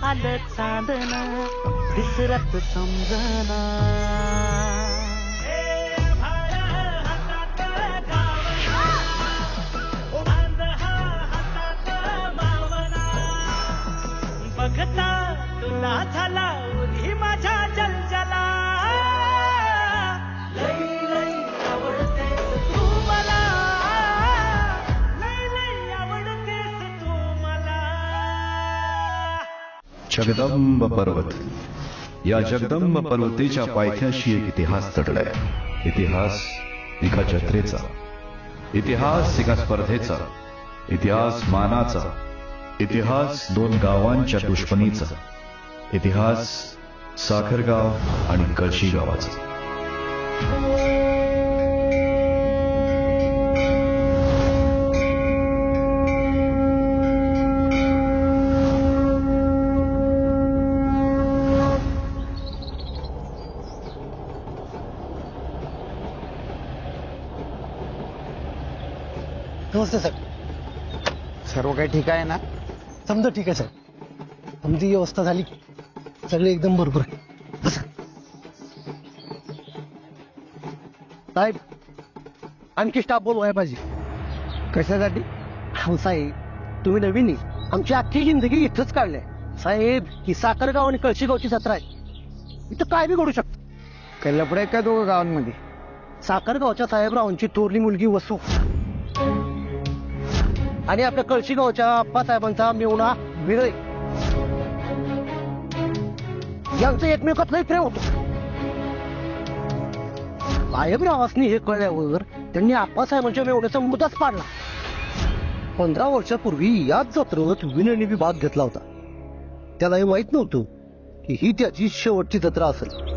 आलं चांदण दिसरत समजना. बघता तुला झाला उरी माझ्या जलजला. लई लई आवडतेस तू मला, लई लई आवडतेस तू मला. जगदंब पर्वत, या जगदंब पर्वतेच्या पायथ्याशी एक इतिहास दडलाय. इतिहास एका जत्रेचा, इतिहास एका स्पर्धेचा, इतिहास मानाचा, इतिहास दोन गावांच्या दुश्मनीचा, इतिहास साखरगाव आणि कळशी गावाचा. नमस्ते सर. सर्व काही ठीक आहे ना? समजा ठीक आहे सर. आमची व्यवस्था झाली, सगळे एकदम बरोबर आहे. बसा साहेब, आणखी स्टाफ बोलवाय पाहिजे. कशासाठी? हो साहेब, तुम्ही नवीन आहे, आमची अख्खी जिंदगी इथंच काढली साहेब. ही साखरगाव आणि कळशीगावची जत्रा आहे, इथं काय बी घडू शकतं. काही लफडं आहे का दोघं गावांमध्ये? साखरगावच्या साहेबरावांची थोरली मुलगी वसू आणि आपल्या कळशीगावच्या आप्पासाहेबांचा मेवणा विरय यांचं एकमेकात लय प्रेम होतं. साहेबरावांनी हे कळल्यावर त्यांनी आप्पासाहेबांच्या मेवण्याचा मुद्दाच पाडला. 15 वर्षापूर्वी याच जत्रेत विनयने भाग घेतला होता. त्याला हे माहित नव्हतं की ही त्याची शेवटची जत्रा असेल.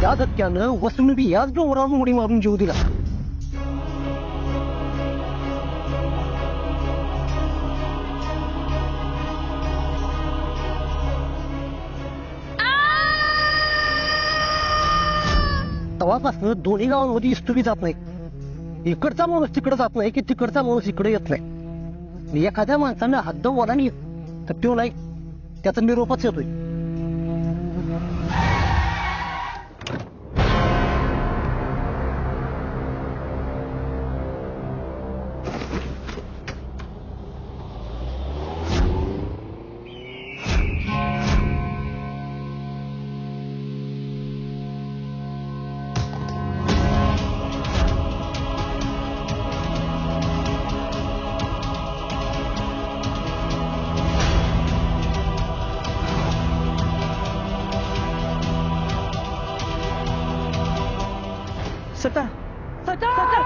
त्या धक्क्यानं वसून बी याच डोंगरावर उडी मारून जीव दिला. तेव्हापासून दोन्ही गावांमध्ये इस्तुबी जात नाही. इकडचा माणूस तिकडे जात नाही की तिकडचा माणूस इकडे येत नाही. एखाद्या माणसानं हद्द ओलांडली तर तो नाही, त्याचा निरोपच येतोय. सरदार, सरदार!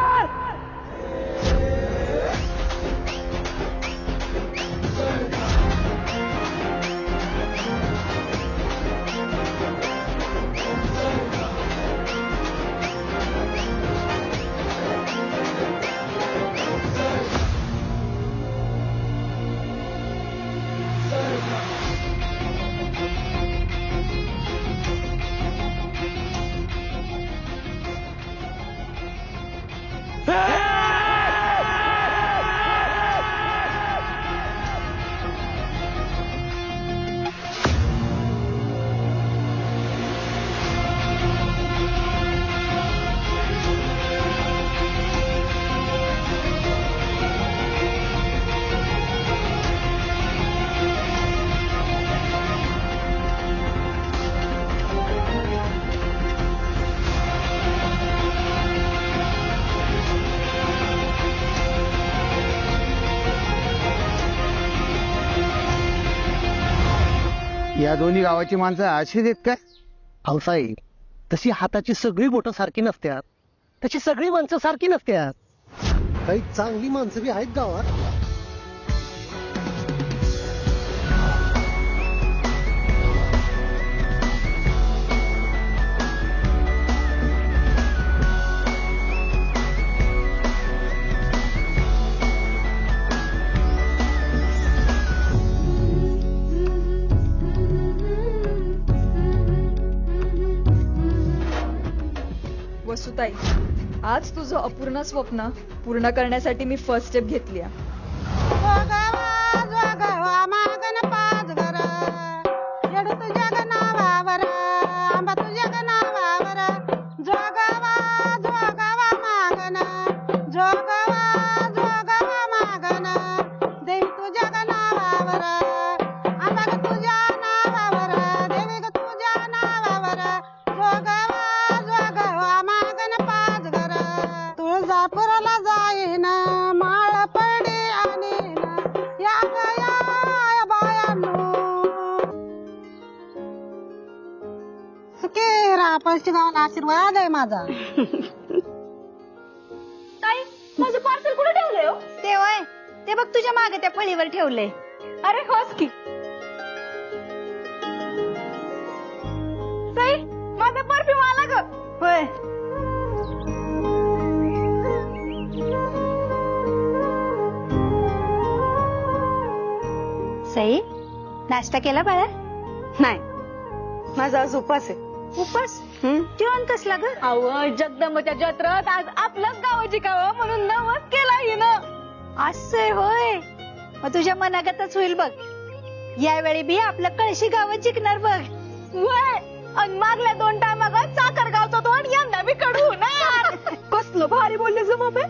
या दोन्ही गावाची माणसं अशीच आहेत काय? अहो साहेब, तशी हाताची सगळी बोटं सारखी नसतात, तशी सगळी माणसं सारखी नसतात. काही चांगली माणसं बी आहेत गावात. वसुताई, आज तुझं अपूर्ण स्वप्न पूर्ण करण्यासाठी मी फर्स्ट स्टेप घेतली आहे. तुळजापुराला जाईन माळ पडी आणि या गया बायांनो सुखी राहा. पश्चिमाला आशीर्वाद आहे माझा. ताई, माझं पार्सल कुठे ठेवलंय हो? ते होय, ते बघ तुझ्या मागे त्या फळीवर ठेवलंय. अरे होच की. ताई, माझा परफ्यूम आला ग. होय, सई नाश्ता केला बाळा? नाही, माझा आज उपास आहे. उपास? जेवण कसला ग? अहो, जगदंबाच्या जत्रेत आज आपल्याच गावाची गावं म्हणून नवस केला हिनं. असं होय, मग तुझ्या मनागतच होईल बघ. यावेळी बी आपलं कळशी गावात जिंकणार बघ. वय, आणि मागल्या 2 टायमागत साखर गावचा तोंड यंदा बी कडू होणार. कसलं भारी बोलले ग मम्मी.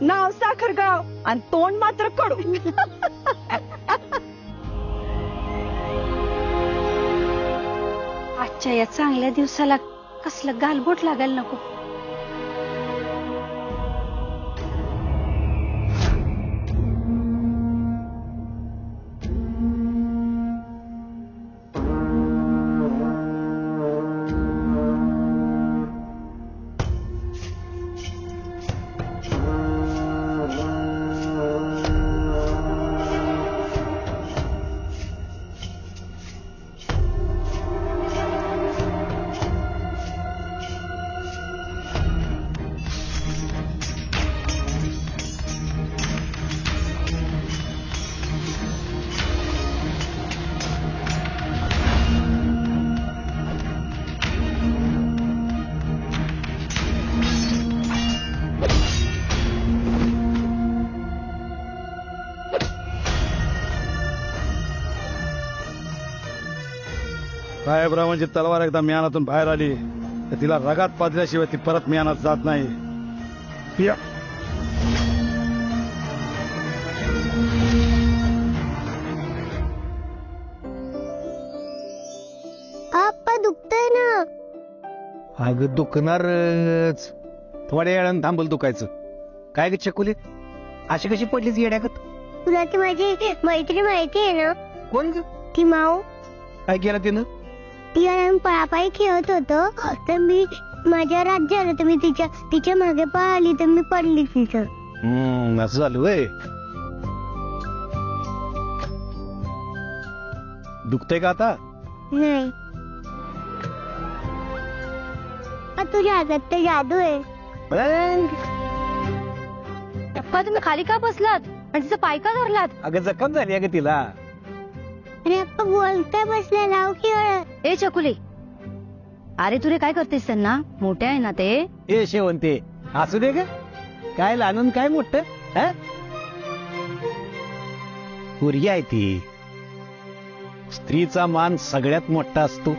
नाव साखर गाव आणि तोंड मात्र कडू. आजच्या या चांगल्या दिवसाला कसलं गालबोट लागायला नको. साहेबरावांची तलवार एकदा म्यानातून बाहेर आली तर तिला रगात पाजल्याशिवाय ती परत म्यानात जात नाही. या. आप्पा दुखतंय ना. अगं दुखणारच, थोड्या वेळानं थांबल दुखायचं. काय ग चकुली, अशी कशी पडलीच येड्यागत? तुला ती माझी मैत्री माहिती आहे ना? कोण ग? ती माऊ. काय केलं तिनं? ती पळापाळी खेळत होतो तर मी माझ्या रात झालं तर मी तिच्या मागे पळाली तर मी पडली तिथं. असं झालं वय. दुखतंय का आता? नाही, तुझ्या हातात तर जादू आहे. पप्पा, तुम्ही खाली का बसलात आणि तिचा पाय का धरलात? अगं जखम झाली अगं तिला. अरे अप्पा बोलता बसला लाव खेळ. ए चकुली, अरे तुरे काय करतेस त्यांना? मोठे आहे ना ते. ए शेवंते, असू दे ग, काय लहान काय मोठं. पोरगी आहे ती. स्त्रीचा मान सगळ्यात मोठा असतो.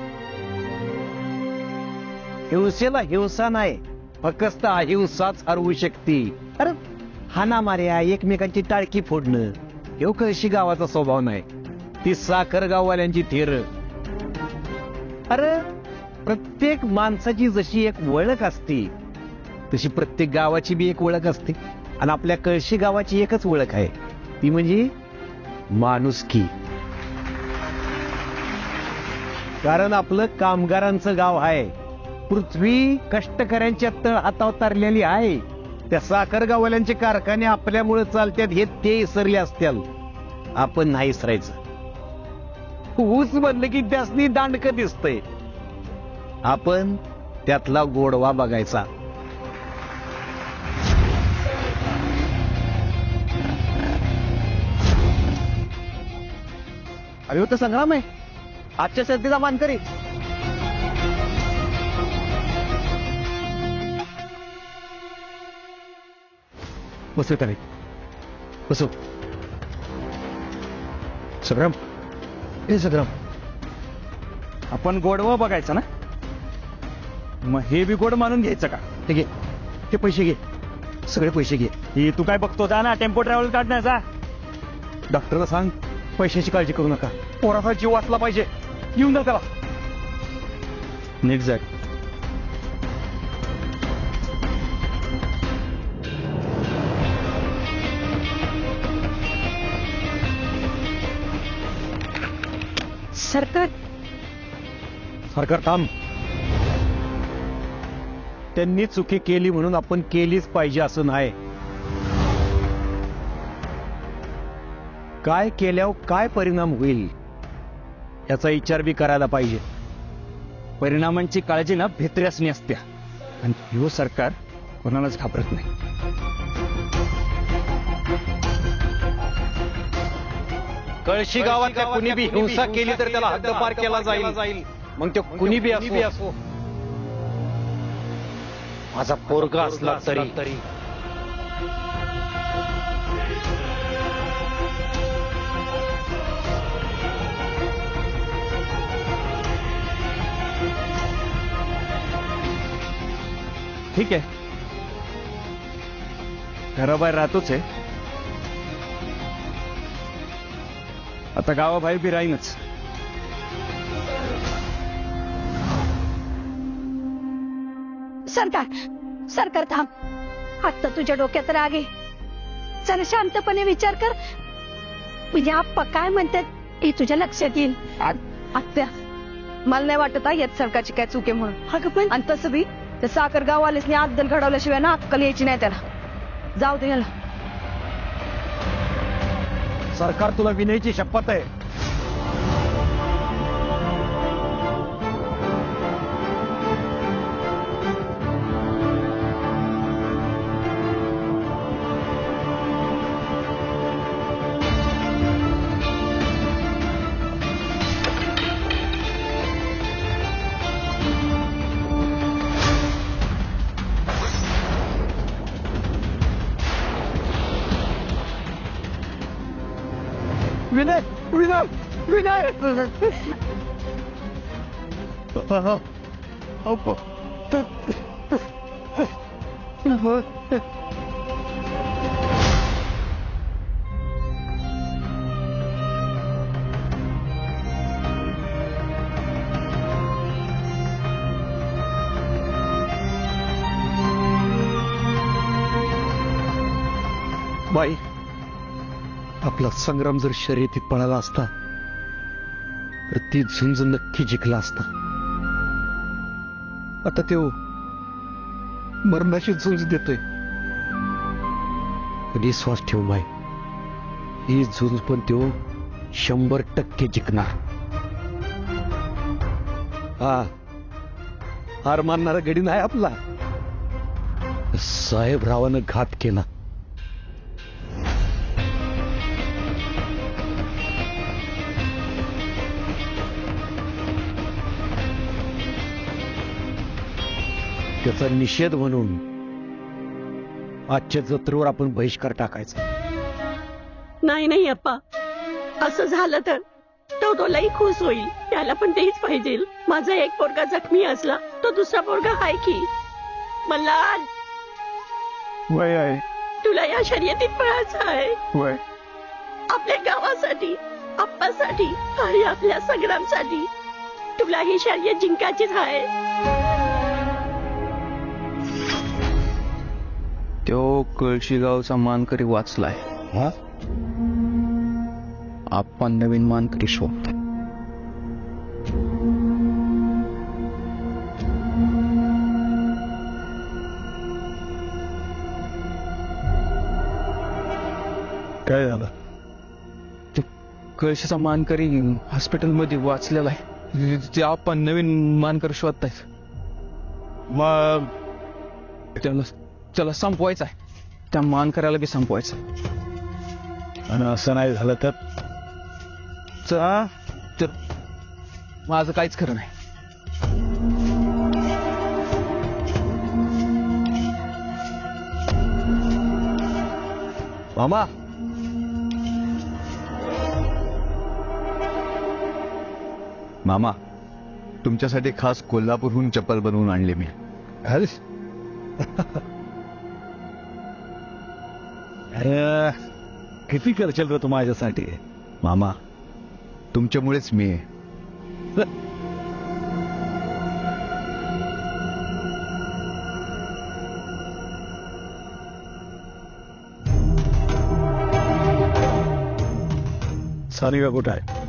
हिंसेला हिंसा नाही, फक्त अहिंसाच हरवू शकते. अरे हाना मार्या, एकमेकांची टाळकी फोडणं, हे कळशी गावाचा स्वभाव नाही. ती साखर गाववाल्यांची थेर. अरे प्रत्येक माणसाची जशी एक ओळख असते तशी प्रत्येक गावाची बी एक ओळख असते. आणि आपल्या कळशी गावाची एकच ओळख आहे, ती म्हणजे माणुसकी. कारण आपलं कामगारांचं गाव आहे. पृथ्वी कष्टकऱ्यांच्या तळ हातावर तरलेली आहे. त्या साखर गाववाल्यांचे कारखाने आपल्यामुळे चालतात हे ते विसरले असतील. आपण नाही विसरायचं. ऊस म्हणलं की त्यासनी दांडकं दिसतंय. आपण त्यातला गोडवा बघायचा. अरे तो संग्राम आहे आजच्या सर्दीचा मानकरी. बसव त्याने बसव. संग्राम ए संग्राम, आपण गोडवा बघायचा ना, मग हे बी गोड मानून घ्यायचं का? हे घे, हे पैसे घे, सगळे पैसे घे. ही तू काय बघतो जा ना, टेम्पो ट्रॅव्हल काढण्याचा. डॉक्टरला सांग पैशाची काळजी करू नका. पोराचा जीव वाचला पाहिजे. येऊन जा त्याला. नीट जाय. सरकार सरकार थांब. त्यांनी चुकी केली म्हणून आपण केलीच पाहिजे असं नाही. काय केल्यावर काय परिणाम होईल याचा विचार बी करायला पाहिजे. परिणामांची काळजी ना भित्र्यासनी असत्या, आणि ह्यो सरकार कोणालाच घाबरत नाही. कळशी गावातल्या कुणी बी हिंसा केली तर त्याला हद्दपार केला जाईल. मग ते कुणी बी असो. माझा पोरगा असला तरी. ठीक आहे, घराबाहेर राहतोच आहे, आता गावाबाहेर बी राहीनच. सरकार सरकार थांब. आता तुझ्या डोक्यात राग आहे. जरा शांतपणे विचार कर. म्हणजे आप्पा काय म्हणतात हे तुझ्या लक्षात येईल. आत्या, मला नाही वाटत यात सरकारची काय चूक आहे म्हणून. आणि तसं बी त्या साखर गाववालेसनी अद्दल घडवल्याशिवाय ना अक्कल यायची नाही त्याला. जाऊ दे याला. सरकार तुला विनयची शपथ आहे. विनय विनय विनय. बाई, आपला संग्राम जर शर्यतीत पळाला असता तर ती झुंज नक्की जिंकला असता. आता तो मरणाशी झुंज देतोय. विश्वास ठेव बाई, ही झुंज पण तो 100% जिंकणार. हा, हार मानणारा गडी नाही आपला. साहेबरावानं घात केला. त्याचा निषेध म्हणून आजच्या जत्रेवर आपण बहिष्कार टाकायचा. नाही नाही अप्पा, असं झालं तर तो लई खुश होईल. त्याला पण तेच पाहिजे. माझा एक पोरगा जखमी असला तो दुसरा पोरगा आहे की. मला वय आहे, तुला या शर्यतीत पळायचं आहे. वय आपल्या गावासाठी, आप्पासाठी आणि आपल्या संग्रामसाठी तुला ही शर्यत जिंकायचीच आहे. तो कळशी गावचा मानकरी वाचलाय. आपण नवीन मानकरी शोध. काय झालं? ते कळशीचा मानकरी हॉस्पिटलमध्ये वाचलेला आहे. ते आपण नवीन मानकर शोधतायत. मग त्याला संपवायचं आहे. त्या मानकऱ्याला बी संपवायचं आहे. आणि असं नाही झालं तर तर माझं काहीच खरं नाही. मामा, मामा, तुमच्यासाठी खास कोल्हापूरहून चप्पल बनवून आणली मी. अरे अरे किती करशील रे तू माझ्यासाठी? मामा, तुमच्यामुळेच मी आहे. सानिका कुठं आहे?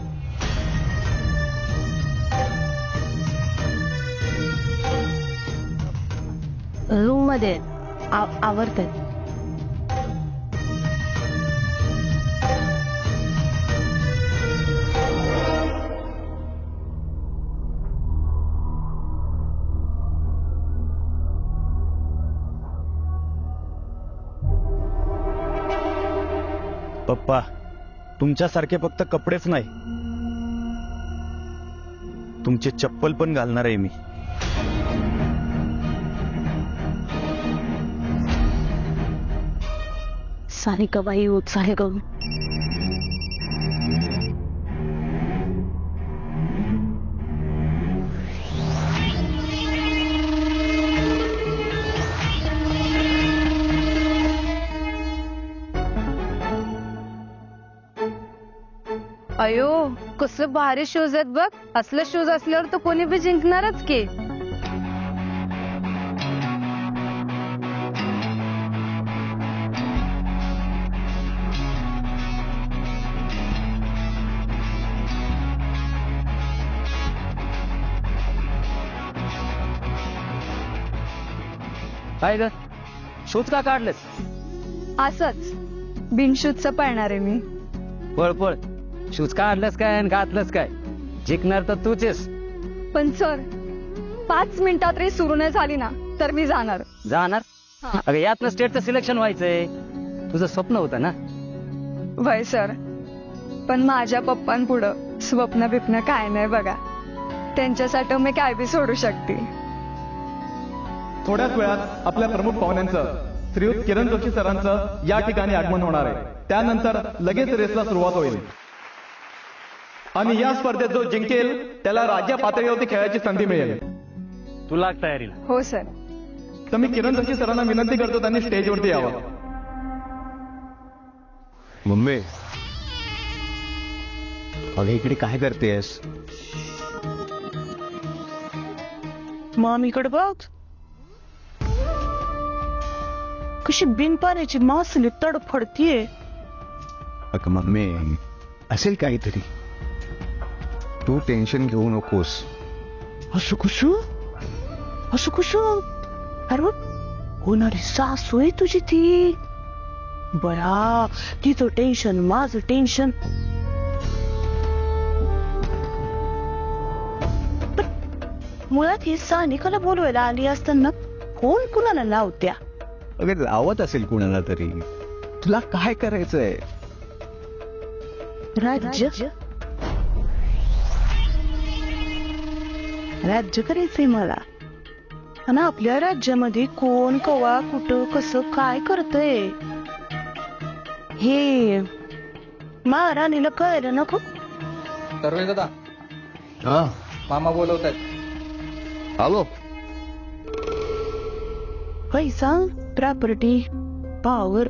रूम मध्ये आवरतात. पप्पा, तुमच्यासारखे फक्त कपडेच नाही, तुमचे चप्पल पण घालणार आहे मी. सानिकाबाई उत्साह करून अयो, कसले भारी शूज आहेत बघ. असले शूज असल्यावर तर कोणी बी जिंकणारच की. काय ग, शूज का काढलेस? असंच बिनशूजचं पळणार आहे मी. पळ पळ. शूज काढलंस काय आणि घातलंस काय? जिंकणार तर तूच आहेस. पण सर, 5 मिनिटात रेस सुरू नाही झाली ना तर मी जाणार. जाणार? हा. अगं यातनं स्टेटचं सिलेक्शन व्हायचंय. तुझं स्वप्न होतं ना. वय सर, पण माझ्या पप्पांपुढं स्वप्न बिप्न काय नाही बघा. त्यांच्यासाठी मी काय बी सोडू शकते. थोड्याच वेळात आपल्या प्रमुख पाहुण्यांचं श्रीयुत किरण जोशी सरांचं या ठिकाणी आगमन होणार आहे. त्यानंतर लगेच रेसला सुरुवात होईल आणि या स्पर्धेत जो जिंकेल त्याला राज्य पातळीवरती खेळायची संधी मिळेल. तुला तयारीला? हो सर. तर मी किरण जोशी सरांना विनंती करतो त्यांनी स्टेजवरती यावं. मम्मी, अगं इकडे काय करतेस? मामीकडे बघ, कशी बिनपाण्याची मासली तडफडतीये. अगं मम्मी, असेल काहीतरी. तू टेन्शन घेऊ नकोस. असं कुशू, असं कुशू. अरे होणारी सासू आहे तुझी ती. बया, तिचं टेन्शन माझं टेन्शन. मुळात ही सानिकाला बोलवायला आली असताना फोन कुणाला लावत्या? अगं लावत असेल कुणाला तरी. तुला काय करायचंय? राज्य राज्य करायचंय मला. आणि आपल्या राज्यामध्ये कोण कवा कुठं कसं काय करतय हे महाराणीला कळलं नको. सर्वे दादा, हा, मामा बोलवत आहेत. आलो. पैसा, प्रॉपर्टी, पॉवर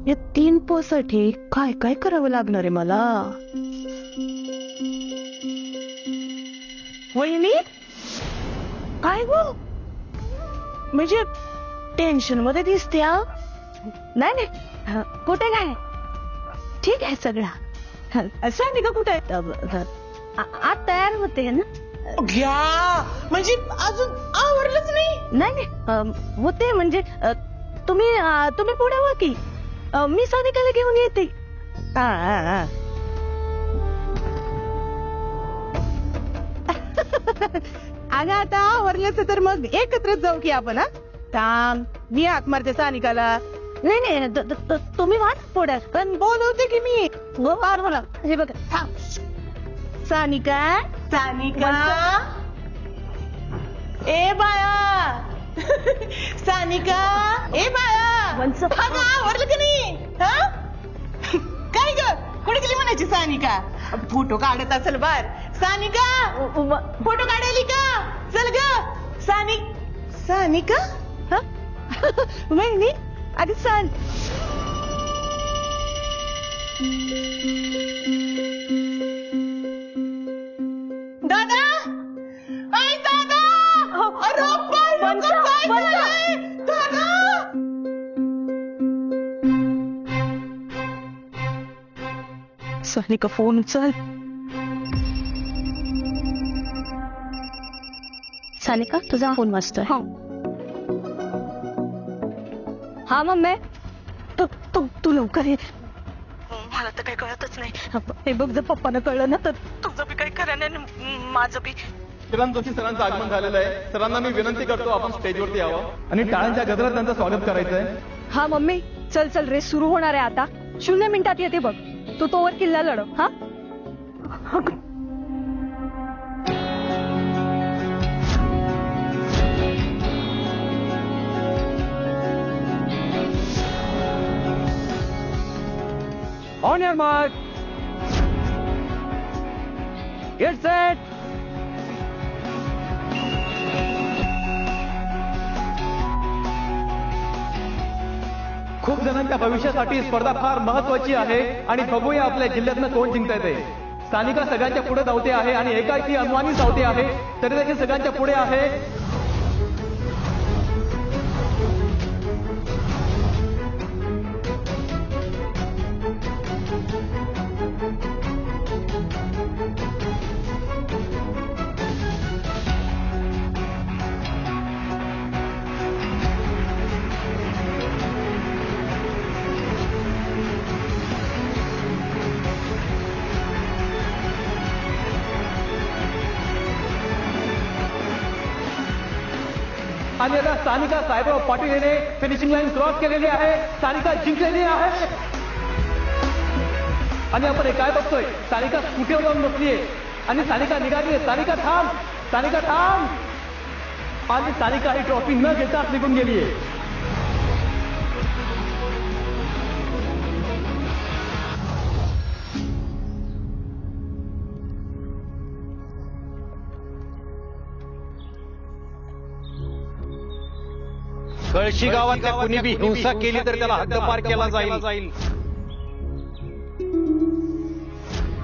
या 3 प साठी काय काय करावं लागणार आहे मला? वहिनी, काय गो, म्हणजे टेन्शन मध्ये दिसते. नाही नाही, कुठे काय, ठीक आहे सगळं. सानिका कुठे आहे? आज तयार होते ना. घ्या, म्हणजे अजून आवरलंच नाही? नाही नाही, होते म्हणजे तुम्ही पुढे वा की मी सानिकाला घेऊन येते. अगं आता आवरल्याचं तर मग एकत्रच जाऊ की आपण. थांब, मी हाक मारते सानिकाला. नाही नाही तुम्ही वाट पुढे पण बोलवते की मी. गोवार बोला हे बघा थांब. सानिका, सानिका, ए बाया, सानिका, ए बाया, अगं आवरलं की नाही? काय ग, कुठे गेली म्हणायची सानिका? फोटो काढत असेल बार. सानिका, फोटो काढायली का? चल ग सानिका. वहिनी अरे सांग. दादा, आई दादा, अरे काय झालंय? दादा, सानिका फोन उचल. सानिका तुझा फोन वाजतोय. हा मम्मी तू लवकर ये. मला तर काही कळतच नाही. हे बघ जर पप्पांना कळलं ना तर तुझं बी काही खरं नाही माझं बी. किरण जोशी सरांचं आगमन झालेलं आहे. सरांना मी विनंती करतो आपण स्टेजवरती यावं आणि टाळ्यांच्या गजरात त्यांचं स्वागत करायचंय. हा मम्मी चल चल रेस सुरू होणार आहे आता. 0 मिनिटात येते बघ. तू तोवर किल्ला लढव. हा on your mark, get set. खूप जणांच्या भविष्यासाठी स्पर्धा फार महत्वाची आहे आणि बघूया आपल्या जिल्ह्यातनं कोण जिंकता येते. सानिका सगळ्यांच्या पुढे धावते आहे आणि एकाएकी अनवाणी धावते आहे तरी देखील सगळ्यांच्या पुढे आहे. आणि आता सानिका साहेबराव पाटील यांनी फिनिशिंग लाईन क्रॉस केलेली आहे. सानिका जिंकलेली आहे. आणि आपण हे काय बघतोय, सानिका स्कूटीवर जाऊन बसलीये आणि सानिका निघाली आहे. सानिका थांब, सानिका थांब. आणि सानिका ही ट्रॉफी न घेताच निघून गेलीये. कळशी गावातल्या कुणी बी हिंसा केली तर त्याला हद्दपार केला जाईल.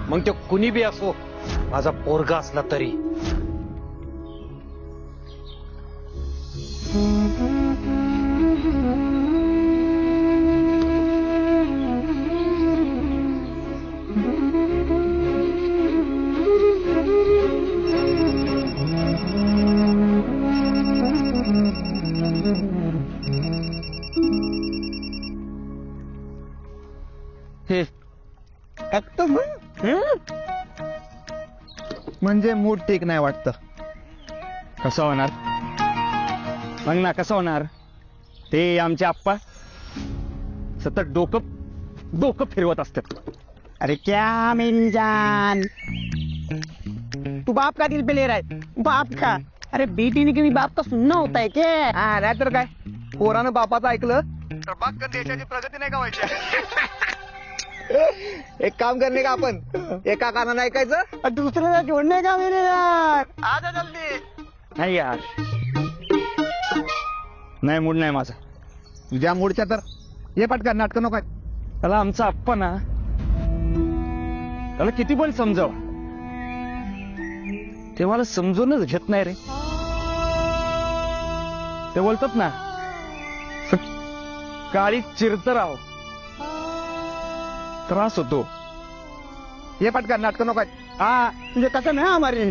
मग तो कुणी बी असो, माझा पोरगा असला तरी. म्हणजे मूड ठीक नाही वाटतं. कसं होणार? मग ना कसं होणार? ते आमचे आप्पा सतत डोकं फिरवत असतात. अरे क्या मिंजान, तू बाप का दिल पे ले रहा है? बाप का? अरे बेटी ने कभी बाप का सुनना होता है क्या? नाही तर काय, पोरानं बापाचं ऐकलं तर बाग देशाची प्रगती नाही का व्हायची. एक काम करणे का आपण एका कानानं ऐकायचं दुसऱ्याला जोडणे का मेरे यार. आजा जल्दी. नाही यार, नाही मूड नाही माझा. तुझ्या मूडच्या तर ये पटकन, नाटकं नको. त्याला आमचा आप्पा ना, त्याला किती पण समजाव, ते मला समजूनच घेत नाही रे. ते बोलतात ना, काळी चिरत राव, त्रास होतो. ये पटकन, नाटकं नको. हा तुझे कसं नाही हमारे.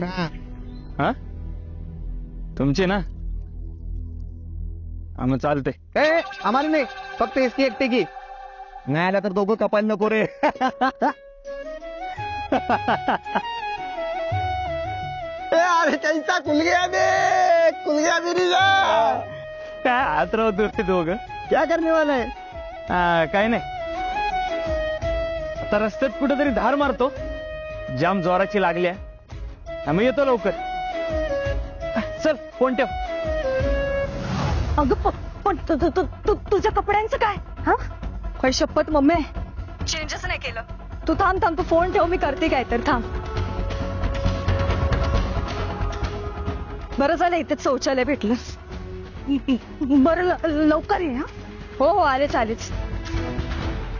हा तुमचे ना, आम्ही चालते. हमारी नाही, फक्त इसकी एकटी की. नाही आला तर दोघं कपायला नको रे. अरे त्यांचा कुलग्या मेरी काय हात राहतो ते दोघं. क्या करने वाला है? काय नाही, आता रस्त्यात कुठेतरी धार मारतो, जाम जोराची लागल्या. आम्ही येतो लवकर. चल फोन ठेव. अगं पण तुझ्या कपड्यांचं काय? हा काय शपथ मम्मी, चेंजच नाही केलं. तू थांब तू फोन ठेव, मी करते काय तर. थांब. बरं झालं इथेच शौचालय भेटलं. बरं लवकर ये. हा हो आलेच.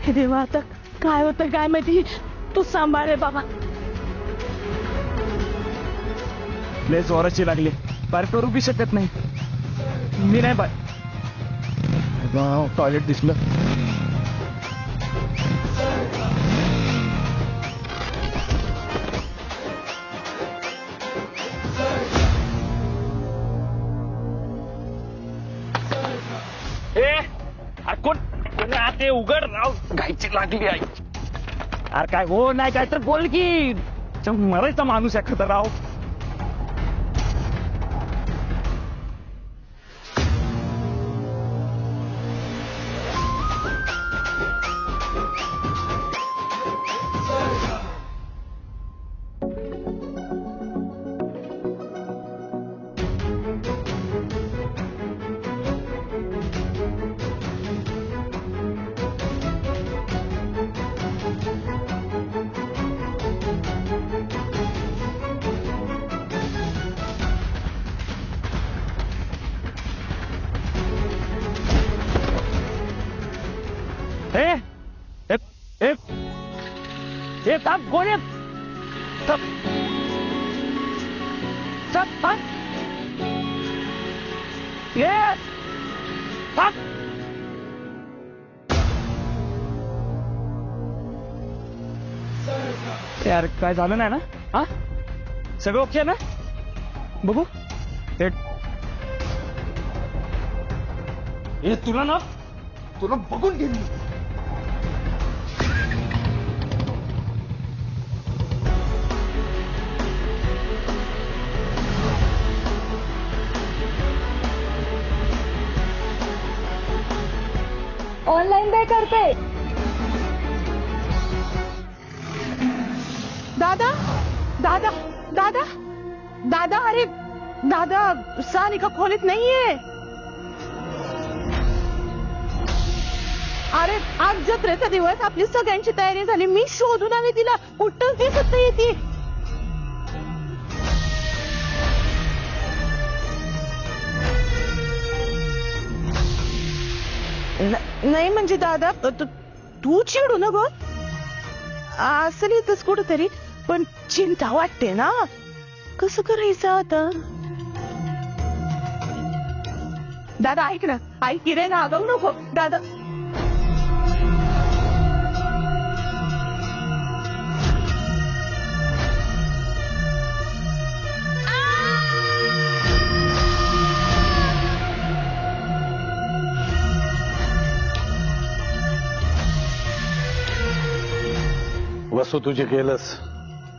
हे देवा, आता काय होतं काय माहिती. तू सांभाळ रे बाबा. लय जोराची लागली, बाहेर करू बी शकत नाही मी. नाही बाय, टॉयलेट दिसलं. कोण ते उघड राव, गायची लागली आई. अरे काय हो नाही, काय तर बोल की. मरायचा माणूस एखादा राव. थांब कोण आहे? यार काय झालं नाही ना? हा सगळं ओके ना? बघू हे तुला बघून घेईन. ऑनलाईन पे करते. दादा दादा दादा दादा, अरे दादा, सानिका खोलीत नाहीये. अरे आज जत्रेचा दिवस, आपली सगळ्यांची तयारी झाली, मी शोधून आले तिला, कुठंच दिसत नाही ती. नाही म्हणजे दादा, तू चिडू न ग. असली इथंच कुठंतरी, पण चिंता वाटते ना. कसं करायचं आता? दादा ऐक ना, ऐक की रे, रागवू नको दादा. वसू तुझे केलंस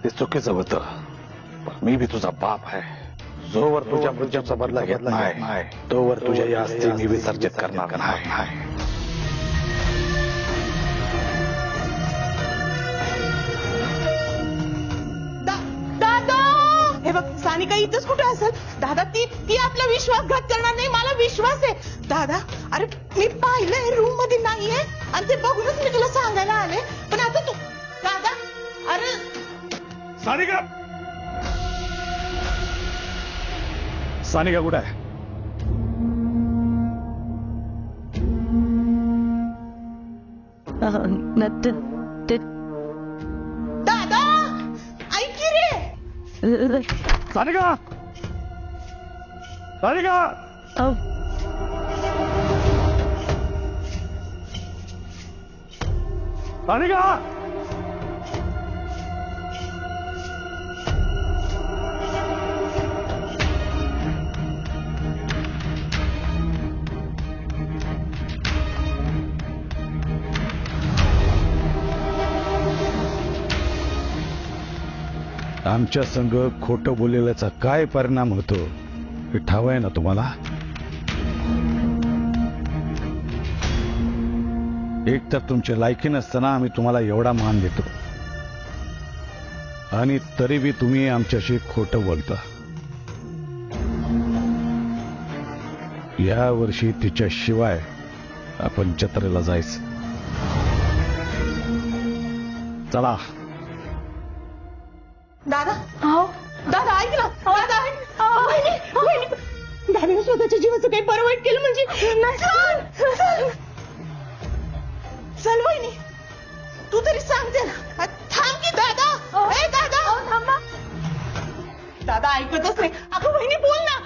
ते चुकीचं होतं, पण मी बी तुझा बाप आहे. जोवर तुझ्या मृत्यूचा बदला घेत नाही तोवर तुझ्या या अस्थी मी विसर्जित करणार नाही. दादा, हे बघ, सानिका इथंच कुठे असेल. दादा, ती आपला विश्वासघात करणार नाही, मला विश्वास आहे. दादा, अरे मी पाहिलंय, रूम मध्ये नाहीये, आणि ते बघूनच मी तुला सांगायला आले. पण आता तू दादा, अरे सानिका कुठे आहे? दादा ऐक की रे. सानिका आमच्या संग खोटं बोललेल्याचा काय परिणाम होतो हे ठाव आहे ना तुम्हाला? एक तर तुमच्या लायकी नसताना आम्ही तुम्हाला एवढा मान देतो आणि तरी बी तुम्ही आमच्याशी खोटं बोलता. या वर्षी तिच्याशिवाय आपण जत्रेला जायचं. चला. दादा दादा ऐक ना. दादा दादाने स्वतःच्या जीवाचं काही बरं वाईट केलं म्हणजे चल वहिनी तू तरी सांगते ना. थांब की दादा. ए दादा थांबा. दादा ऐकतच नाही. अगं वहिनी बोल ना.